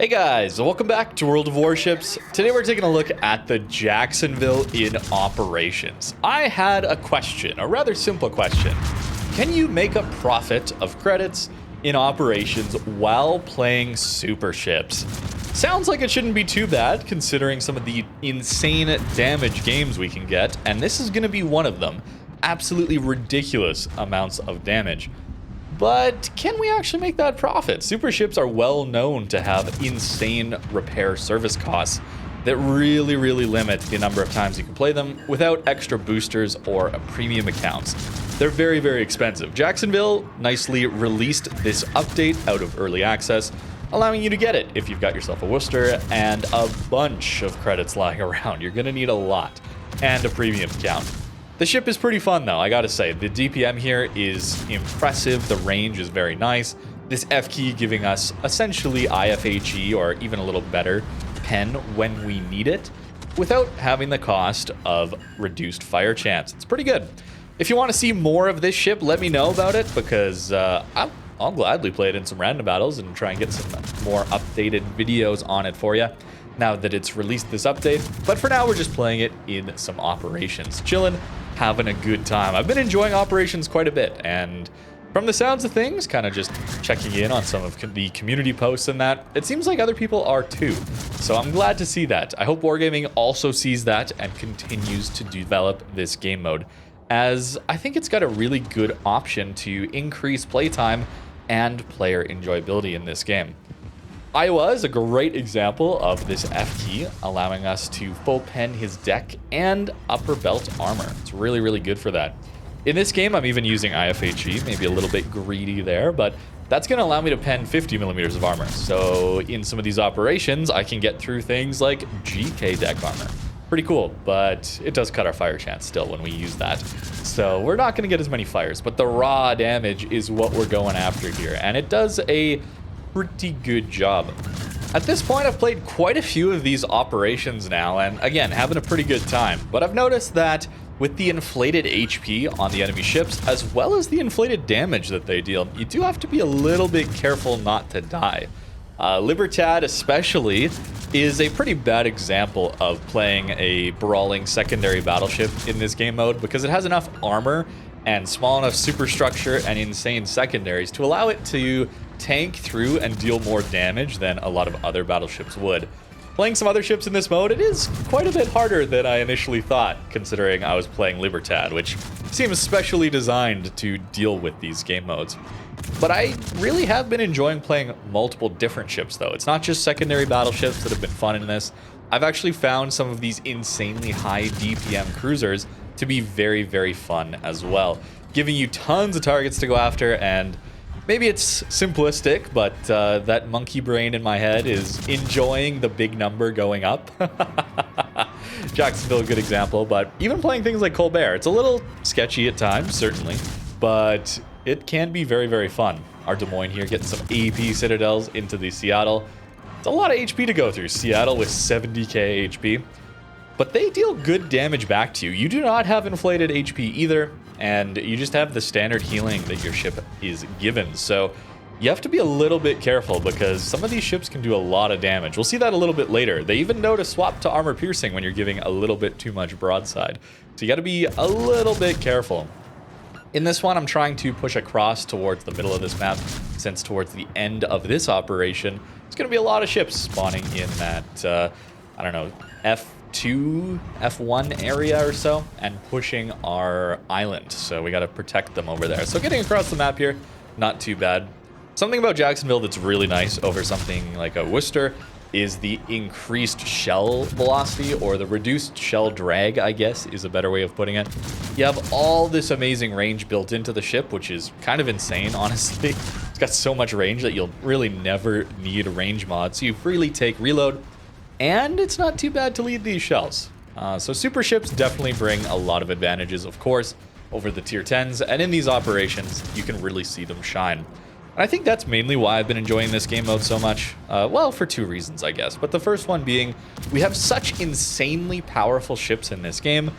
Hey guys, welcome back to World of Warships. Today we're taking a look at the Jacksonville in operations. I had a question, a rather simple question. Can you make a profit of credits in operations while playing Superships? Sounds like it shouldn't be too bad considering some of the insane damage games we can get, and this is going to be one of them. Absolutely ridiculous amounts of damage. But can we actually make that profit? Superships are well known to have insane repair service costs that really limit the number of times you can play them without extra boosters or premium accounts. They're very expensive. Jacksonville nicely released this update out of early access, allowing you to get it if you've got yourself a Worcester and a bunch of credits lying around. You're gonna need a lot, and a premium account. The ship is pretty fun though, I gotta say. The DPM here is impressive, the range is very nice. This F key giving us essentially IFHE or even a little better pen when we need it, without having the cost of reduced fire chance. It's pretty good. If you want to see more of this ship, let me know about it, because I'll gladly play it in some random battles and try and get some more updated videos on it for you now that it's released this update. But for now, we're just playing it in some operations, chilling, having a good time. I've been enjoying operations quite a bit, and from the sounds of things, kind of just checking in on some of the community posts and that, it seems like other people are too. So I'm glad to see that. I hope Wargaming also sees that and continues to develop this game mode, as I think it's got a really good option to increase playtime and player enjoyability in this game. Iowa is a great example of this F key, allowing us to full pen his deck and upper belt armor. It's really good for that. In this game, I'm even using IFHE, maybe a little bit greedy there, but that's going to allow me to pen 50 millimeters of armor. So in some of these operations, I can get through things like GK deck armor. Pretty cool, but it does cut our fire chance still when we use that. So we're not going to get as many fires, but the raw damage is what we're going after here, and it does a pretty good job. At this point, I've played quite a few of these operations now, and again, having a pretty good time. But I've noticed that with the inflated HP on the enemy ships, as well as the inflated damage that they deal, you do have to be a little bit careful not to die. Libertad especially is a pretty bad example of playing a brawling secondary battleship in this game mode, because it has enough armor and small enough superstructure and insane secondaries to allow it to tank through and deal more damage than a lot of other battleships would. Playing some other ships in this mode, it is quite a bit harder than I initially thought, considering I was playing Libertad, which seems specially designed to deal with these game modes. But I really have been enjoying playing multiple different ships though. It's not just secondary battleships that have been fun in this. I've actually found some of these insanely high DPM cruisers to be very fun as well, giving you tons of targets to go after. And maybe it's simplistic, but that monkey brain in my head is enjoying the big number going up. Jacksonville, a good example, but even playing things like Colbert, it's a little sketchy at times, certainly, but it can be very fun. Our Des Moines here getting some AP Citadels into the Seattle. It's a lot of HP to go through. Seattle with 70k HP. But they deal good damage back to you. You do not have inflated HP either, and you just have the standard healing that your ship is given. So you have to be a little bit careful, because some of these ships can do a lot of damage. We'll see that a little bit later. They even know to swap to armor piercing when you're giving a little bit too much broadside. So you got to be a little bit careful. In this one, I'm trying to push across towards the middle of this map, since towards the end of this operation, it's going to be a lot of ships spawning in that, I don't know, F2, F1 area or so, and pushing our island. So we got to protect them over there. So getting across the map here, not too bad. Something about Jacksonville that's really nice over something like a Worcester is the increased shell velocity, or the reduced shell drag, I guess, is a better way of putting it. You have all this amazing range built into the ship, which is kind of insane, honestly. It's got so much range that you'll really never need a range mod, so you freely take reload, and it's not too bad to lead these shells. So super ships definitely bring a lot of advantages, of course, over the tier 10s, and in these operations, you can really see them shine. And I think that's mainly why I've been enjoying this game mode so much. Well, for two reasons, I guess. But the first one being, we have such insanely powerful ships in this game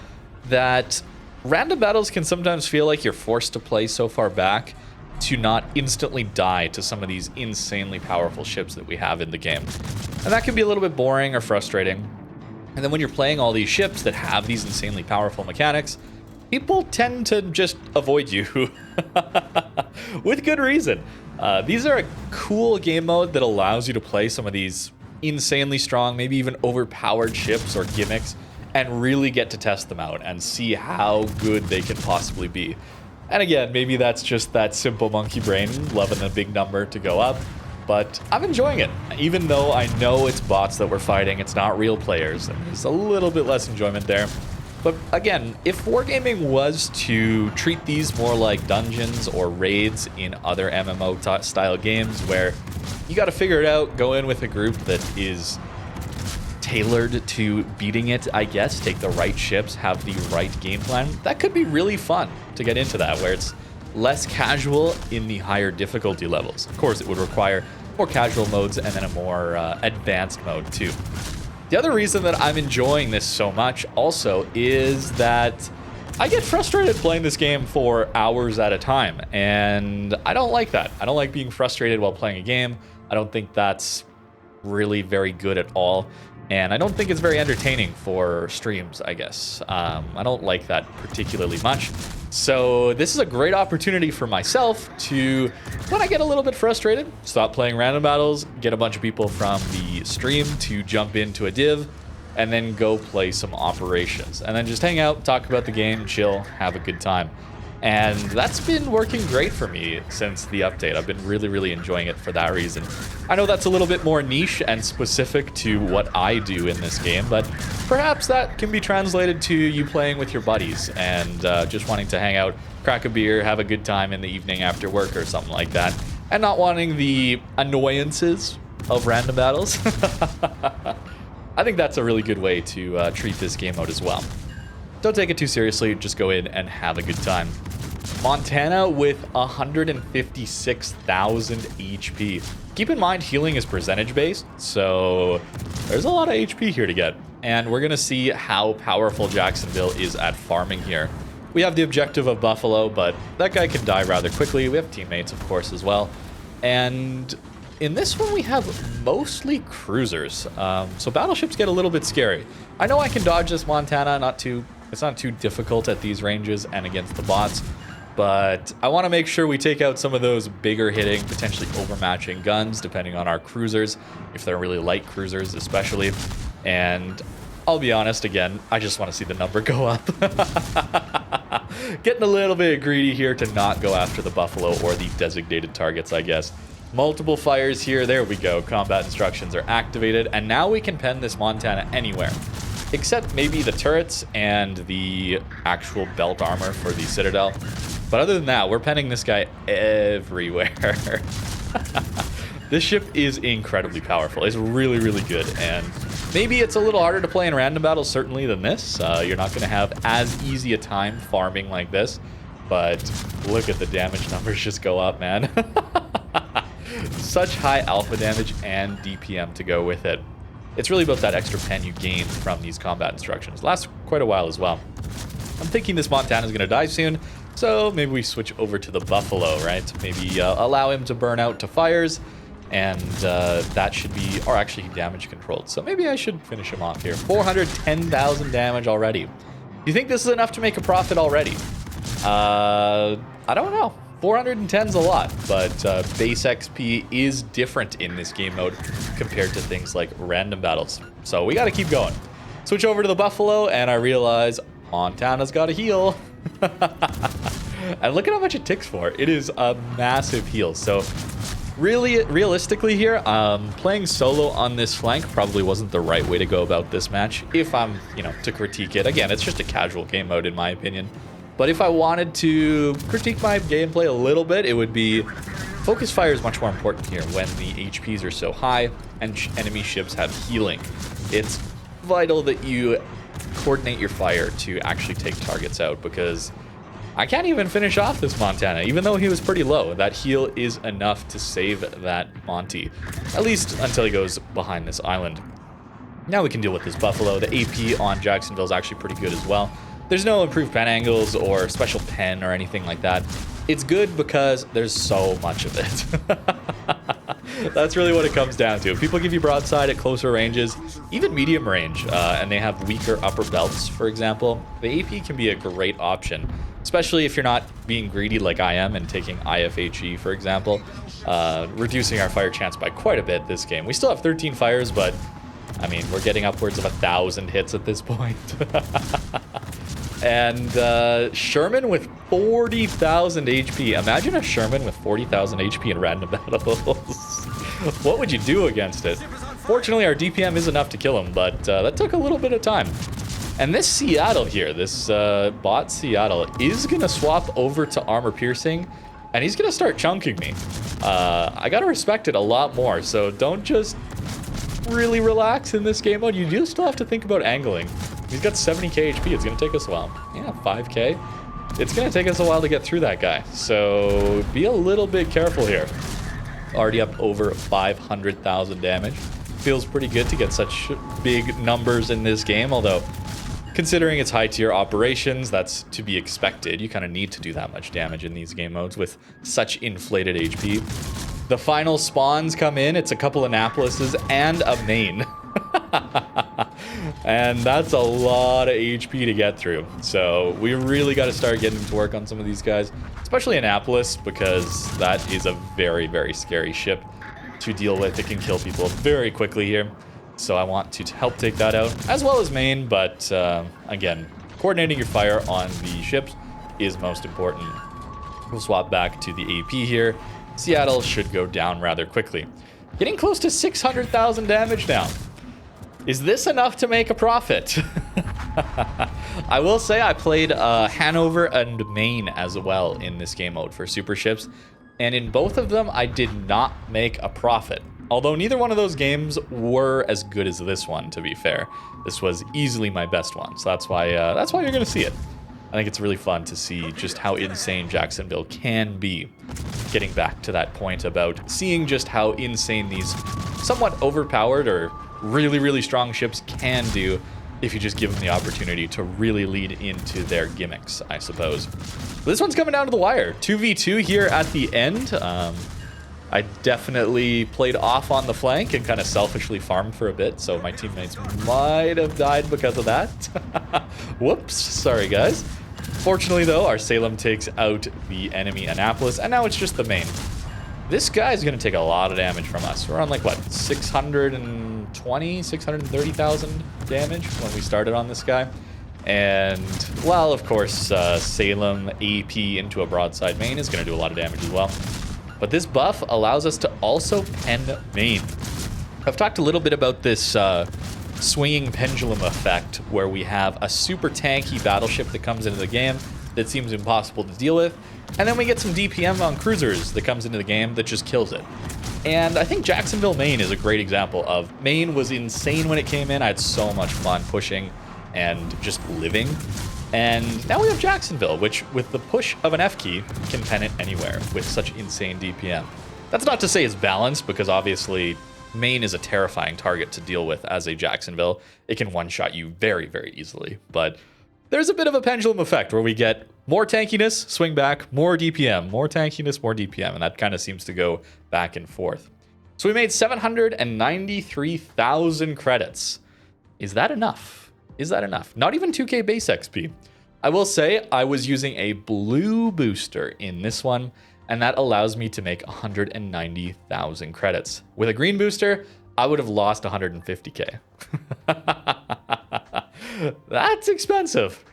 that random battles can sometimes feel like you're forced to play so far back to not instantly die to some of these insanely powerful ships that we have in the game. And that can be a little bit boring or frustrating. And then when you're playing all these ships that have these insanely powerful mechanics, people tend to just avoid you with good reason. These are a cool game mode that allows you to play some of these insanely strong, maybe even overpowered ships or gimmicks, and really get to test them out and see how good they can possibly be. And again, maybe that's just that simple monkey brain loving the big number to go up, but I'm enjoying it. Even though I know it's bots that we're fighting, it's not real players, and there's a little bit less enjoyment there. But again, if wargaming was to treat these more like dungeons or raids in other MMO style games where you got to figure it out, go in with a group that is tailored to beating it, I guess, take the right ships, have the right game plan, that could be really fun to get into that, where it's less casual in the higher difficulty levels. Of course, it would require more casual modes and then a more advanced mode too. The other reason that I'm enjoying this so much also is that I get frustrated playing this game for hours at a time, and I don't like that. I don't like being frustrated while playing a game. I don't think that's really very good at all, and I don't think it's very entertaining for streams, I guess. I don't like that particularly much. So this is a great opportunity for myself to, when I get a little bit frustrated, stop playing random battles, get a bunch of people from the stream to jump into a div, and then go play some operations. And then just hang out, talk about the game, chill, have a good time. And that's been working great for me since the update. I've been really, really enjoying it for that reason. I know that's a little bit more niche and specific to what I do in this game, but perhaps that can be translated to you playing with your buddies and just wanting to hang out, crack a beer, have a good time in the evening after work or something like that, and not wanting the annoyances of random battles. I think that's a really good way to treat this game mode as well. Don't take it too seriously, just go in and have a good time. Montana with 156,000 HP. Keep in mind, healing is percentage based, so there's a lot of HP here to get. And we're gonna see how powerful Jacksonville is at farming here. We have the objective of Buffalo, but that guy can die rather quickly. We have teammates, of course, as well. And in this one, we have mostly cruisers, so battleships get a little bit scary. I know I can dodge this Montana, it's not too difficult at these ranges and against the bots, but I want to make sure we take out some of those bigger hitting, potentially overmatching guns, depending on our cruisers, if they're really light cruisers especially. And I'll be honest, again, I just want to see the number go up. Getting a little bit greedy here to not go after the Buffalo or the designated targets, I guess. Multiple fires here. There we go. Combat instructions are activated, and now we can pen this Montana anywhere, except maybe the turrets and the actual belt armor for the Citadel. But other than that, we're penning this guy everywhere. This ship is incredibly powerful. It's really, really good, and maybe it's a little harder to play in random battles, certainly, than this. You're not going to have as easy a time farming like this, but look at the damage numbers just go up, man. Such high alpha damage and DPM to go with it. It's really about that extra pen you gain from these combat instructions. Lasts quite a while as well. I'm thinking this Montana is going to die soon, so maybe we switch over to the Buffalo, right? Maybe allow him to burn out to fires, and that should be, or actually damage controlled. So maybe I should finish him off here. 410,000 damage already. Do you think this is enough to make a profit already? I don't know. 410 is a lot, but base XP is different in this game mode compared to things like random battles. So we got to keep going. Switch over to the Buffalo, and I realize Montana's got a heal. And look at how much it ticks for. It is a massive heal. So really, realistically here, playing solo on this flank probably wasn't the right way to go about this match. If I'm, to critique it. Again, it's just a casual game mode in my opinion. But if I wanted to critique my gameplay a little bit, it would be focus fire is much more important here when the HPs are so high and enemy ships have healing. It's vital that you coordinate your fire to actually take targets out, because I can't even finish off this Montana, even though he was pretty low. That heal is enough to save that Monty, at least until he goes behind this island. Now we can deal with this Buffalo. The AP on Jacksonville is actually pretty good as well. There's no improved pen angles or special pen or anything like that. It's good because there's so much of it. That's really what it comes down to. If people give you broadside at closer ranges, even medium range, and they have weaker upper belts, for example, the AP can be a great option, especially if you're not being greedy like I am and taking IFHE, for example, reducing our fire chance by quite a bit this game. We still have 13 fires, but I mean, we're getting upwards of 1,000 hits at this point. And Sherman with 40,000 HP. Imagine a Sherman with 40,000 HP in random battles. What would you do against it? Fortunately, our DPM is enough to kill him, but that took a little bit of time. And this Seattle here, this bot Seattle, is going to swap over to armor piercing, and he's going to start chunking me. I got to respect it a lot more, so don't just really relax in this game mode. You do still have to think about angling. He's got 70k HP. It's going to take us a while. Yeah, 5k. It's going to take us a while to get through that guy. So be a little bit careful here. Already up over 500,000 damage. Feels pretty good to get such big numbers in this game. Although, considering it's high tier operations, that's to be expected. You kind of need to do that much damage in these game modes with such inflated HP. The final spawns come in. It's a couple Annapolises and a main. And that's a lot of HP to get through. So we really got to start getting to work on some of these guys, especially Annapolis, because that is a very, very scary ship to deal with. It can kill people very quickly here. So I want to help take that out, as well as main. But again, coordinating your fire on the ships is most important. We'll swap back to the AP here. Seattle should go down rather quickly. Getting close to 600,000 damage now. Is this enough to make a profit? I will say I played Hanover and Maine as well in this game mode for Superships, and in both of them I did not make a profit. Although neither one of those games were as good as this one, to be fair. This was easily my best one, so that's why you're gonna see it. I think it's really fun to see just how insane Jacksonville can be. Getting back to that point about seeing just how insane these somewhat overpowered or really, really strong ships can do if you just give them the opportunity to really lead into their gimmicks, I suppose. This one's coming down to the wire. 2v2 here at the end. I definitely played off on the flank and kind of selfishly farmed for a bit, so my teammates might have died because of that. Whoops, sorry guys. Fortunately though, our Salem takes out the enemy Annapolis, and now it's just the main. This guy's going to take a lot of damage from us. We're on like, what, 630,000 damage when we started on this guy. And, well, of course, Salem AP into a broadside main is going to do a lot of damage as well. But this buff allows us to also pen main. I've talked a little bit about this swinging pendulum effect where we have a super tanky battleship that comes into the game that seems impossible to deal with. And then we get some DPM on cruisers that comes into the game that just kills it. And I think Jacksonville Maine is a great example of Maine was insane when it came in. I had so much fun pushing and just living. And now we have Jacksonville, which with the push of an F key can pen it anywhere with such insane DPM. That's not to say it's balanced, because obviously Maine is a terrifying target to deal with as a Jacksonville. It can one-shot you very, very easily. But there's a bit of a pendulum effect where we get more tankiness, swing back, more DPM, more tankiness, more DPM, and that kind of seems to go back and forth. So we made 793,000 credits. Is that enough? Is that enough? Not even 2k base XP. I will say I was using a blue booster in this one, and that allows me to make 190,000 credits. With a green booster, I would have lost 150k. That's expensive.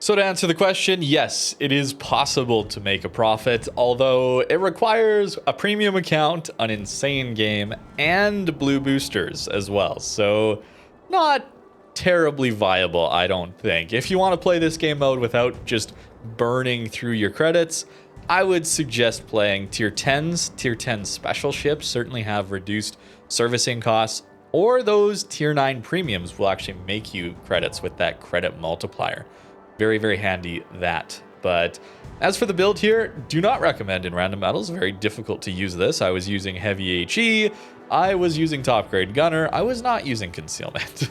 So to answer the question, yes, it is possible to make a profit, although it requires a premium account, an insane game, and blue boosters as well. So not terribly viable, I don't think. If you want to play this game mode without just burning through your credits, I would suggest playing tier 10s. Tier 10 special ships certainly have reduced servicing costs, or those tier 9 premiums will actually make you credits with that credit multiplier. Very, very handy that. But as for the build here, do not recommend in random battles. Very difficult to use this. I was using heavy HE. I was using top grade gunner. I was not using concealment.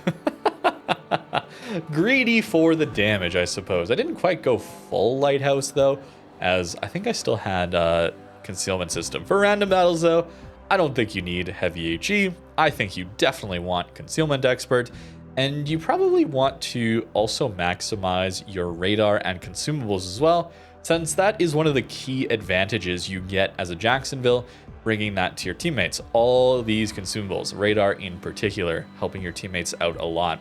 Greedy for the damage, I suppose. I didn't quite go full lighthouse though. as I think I still had concealment system. For random battles though, I don't think you need heavy HE. I think you definitely want concealment expert, and you probably want to also maximize your radar and consumables as well, since that is one of the key advantages you get as a Jacksonville, bringing that to your teammates. All these consumables, radar in particular, helping your teammates out a lot.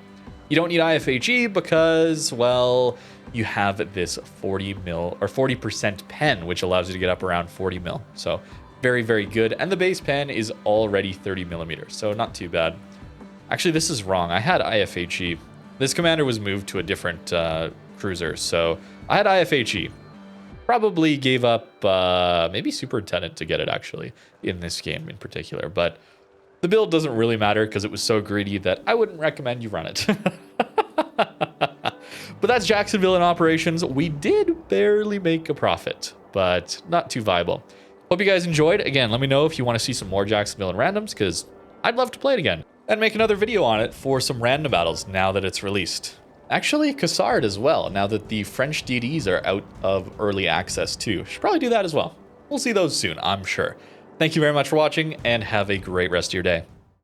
You don't need IFHE because, well, you have this 40 mil or 40% pen, which allows you to get up around 40 mil. So very, very good. And the base pen is already 30 millimeters, so not too bad. Actually, this is wrong. I had IFHE. This commander was moved to a different cruiser, so I had IFHE. Probably gave up maybe Superintendent to get it, actually, in this game in particular. But the build doesn't really matter because it was so greedy that I wouldn't recommend you run it. But that's Jacksonville in operations. We did barely make a profit, but not too viable. Hope you guys enjoyed. Again, let me know if you want to see some more Jacksonville in randoms, because I'd love to play it again. And make another video on it for some random battles now that it's released. Actually, Cassard as well, now that the French DDs are out of early access too. Should probably do that as well. We'll see those soon, I'm sure. Thank you very much for watching, and have a great rest of your day.